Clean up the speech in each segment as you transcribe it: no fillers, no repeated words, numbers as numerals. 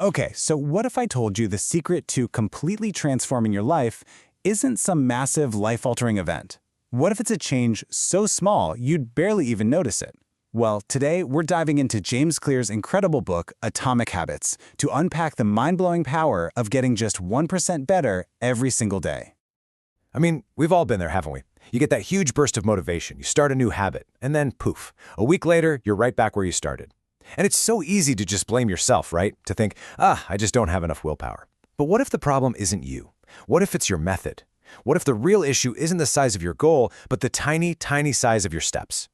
Okay, so what if I told you the secret to completely transforming your life isn't some massive life-altering event? What if it's a change so small you'd barely even notice it? Well, today we're diving into James Clear's incredible book, Atomic Habits, to unpack the mind-blowing power of getting just 1% better every single day. I mean, we've all been there, haven't we? You get that huge burst of motivation, you start a new habit, and then poof, a week later, you're right back where you started. And it's so easy to just blame yourself, right? To think, I just don't have enough willpower. But what if the problem isn't you? What if it's your method? What if the real issue isn't the size of your goal, but the tiny, tiny size of your steps?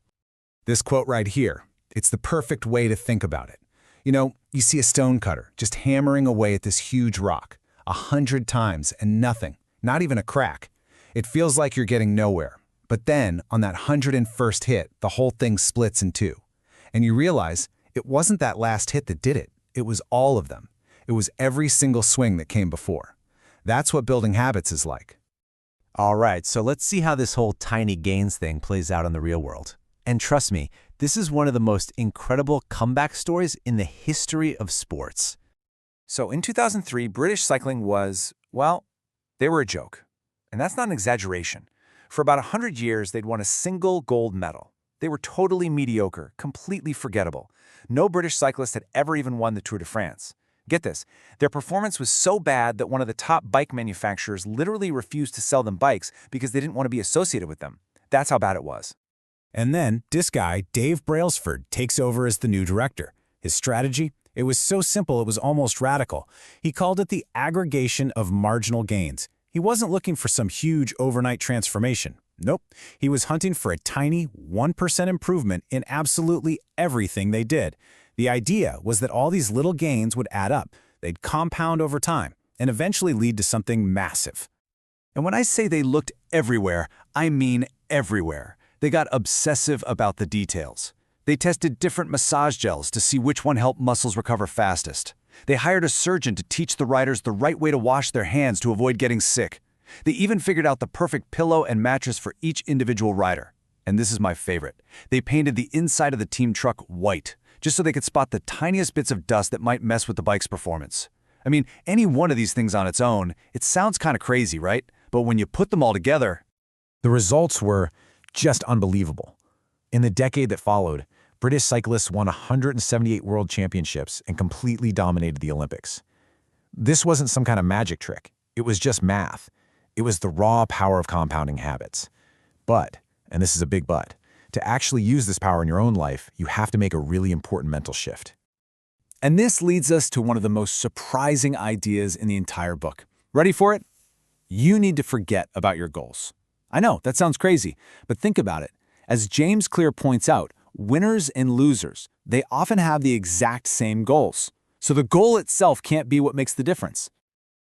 This quote right here, it's the perfect way to think about it. You see a stonecutter just hammering away at this huge rock 100 times and nothing, not even a crack. It feels like you're getting nowhere. But then, on that 101st hit, the whole thing splits in two. And you realize it wasn't that last hit that did it. It was all of them. It was every single swing that came before. That's what building habits is like. All right, so let's see how this whole tiny gains thing plays out in the real world. And trust me, this is one of the most incredible comeback stories in the history of sports. So in 2003, British cycling was, well, they were a joke. And that's not an exaggeration. For about 100 years, they'd won a single gold medal. They were totally mediocre, completely forgettable. No British cyclist had ever even won the Tour de France. Get this, their performance was so bad that one of the top bike manufacturers literally refused to sell them bikes because they didn't want to be associated with them. That's how bad it was. And then this guy, Dave Brailsford, takes over as the new director. His strategy? It was so simple it was almost radical. He called it the aggregation of marginal gains. He wasn't looking for some huge overnight transformation. Nope. He was hunting for a tiny 1% improvement in absolutely everything they did. The idea was that all these little gains would add up. They'd compound over time and eventually lead to something massive. And when I say they looked everywhere, I mean everywhere. They got obsessive about the details. They tested different massage gels to see which one helped muscles recover fastest. They hired a surgeon to teach the riders the right way to wash their hands to avoid getting sick. They even figured out the perfect pillow and mattress for each individual rider. And this is my favorite. They painted the inside of the team truck white, just so they could spot the tiniest bits of dust that might mess with the bike's performance. I mean, any one of these things on its own, it sounds kind of crazy, right? But when you put them all together, The results were just unbelievable. In the decade that followed, British cyclists won 178 world championships and completely dominated the Olympics. This wasn't some kind of magic trick. It was just math. It was the raw power of compounding habits. But, and this is a big but, to actually use this power in your own life, you have to make a really important mental shift. And this leads us to one of the most surprising ideas in the entire book. Ready for it? You need to forget about your goals. I know, that sounds crazy, but think about it. As James Clear points out, winners and losers, they often have the exact same goals. So the goal itself can't be what makes the difference.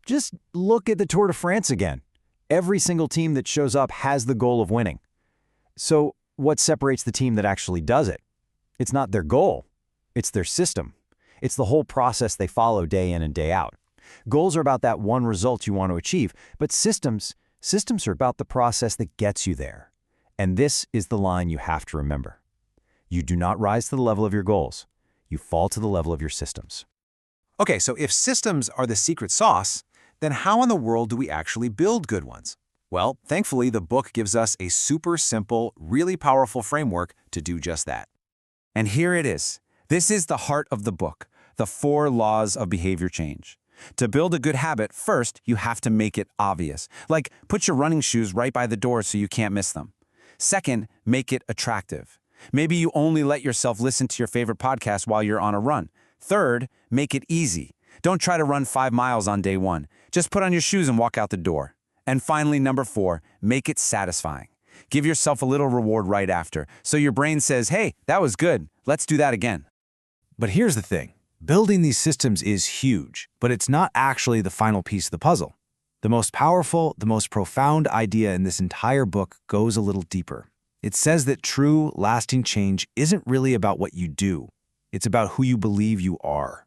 just look at the Tour de France again. Every single team that shows up has the goal of winning. So what separates the team that actually does it? It's not their goal. It's their system. It's the whole process they follow day in and day out. Goals are about that one result you want to achieve, but systems are about the process that gets you there. And this is the line you have to remember. You do not rise to the level of your goals. You fall to the level of your systems. Okay, so if systems are the secret sauce, then how in the world do we actually build good ones? Well, thankfully, the book gives us a super simple, really powerful framework to do just that. And here it is. This is the heart of the book, the 4 laws of behavior change. To build a good habit, first, you have to make it obvious. Like, put your running shoes right by the door so you can't miss them. Second, make it attractive. Maybe you only let yourself listen to your favorite podcast while you're on a run. Third, make it easy. Don't try to run 5 miles on day 1. Just put on your shoes and walk out the door. And finally, number 4, make it satisfying. Give yourself a little reward right after, so your brain says, hey, that was good, let's do that again. But here's the thing. Building these systems is huge, but it's not actually the final piece of the puzzle. The most powerful, the most profound idea in this entire book goes a little deeper. It says that true, lasting change isn't really about what you do. It's about who you believe you are.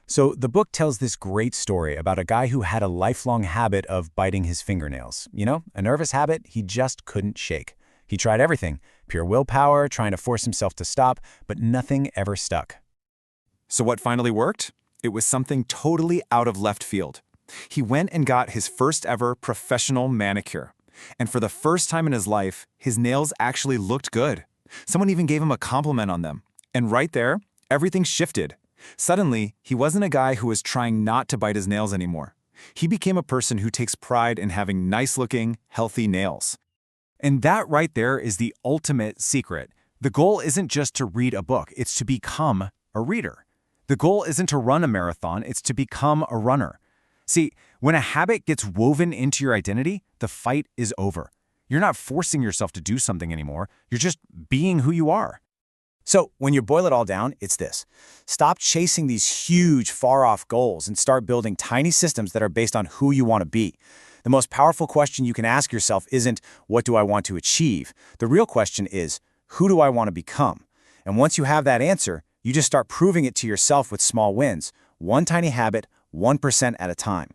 So the book tells this great story about a guy who had a lifelong habit of biting his fingernails. A nervous habit he just couldn't shake. He tried everything, pure willpower, trying to force himself to stop, but nothing ever stuck. So what finally worked? It was something totally out of left field. He went and got his first ever professional manicure. And for the first time in his life, his nails actually looked good. Someone even gave him a compliment on them. And right there, everything shifted. Suddenly, he wasn't a guy who was trying not to bite his nails anymore. He became a person who takes pride in having nice-looking, healthy nails. And that right there is the ultimate secret. The goal isn't just to read a book, it's to become a reader. The goal isn't to run a marathon, it's to become a runner. See, when a habit gets woven into your identity, the fight is over. You're not forcing yourself to do something anymore, you're just being who you are. So, when you boil it all down, it's this. Stop chasing these huge, far-off goals and start building tiny systems that are based on who you want to be. The most powerful question you can ask yourself isn't, what do I want to achieve? The real question is, who do I want to become? And once you have that answer, you just start proving it to yourself with small wins, one tiny habit, 1% at a time.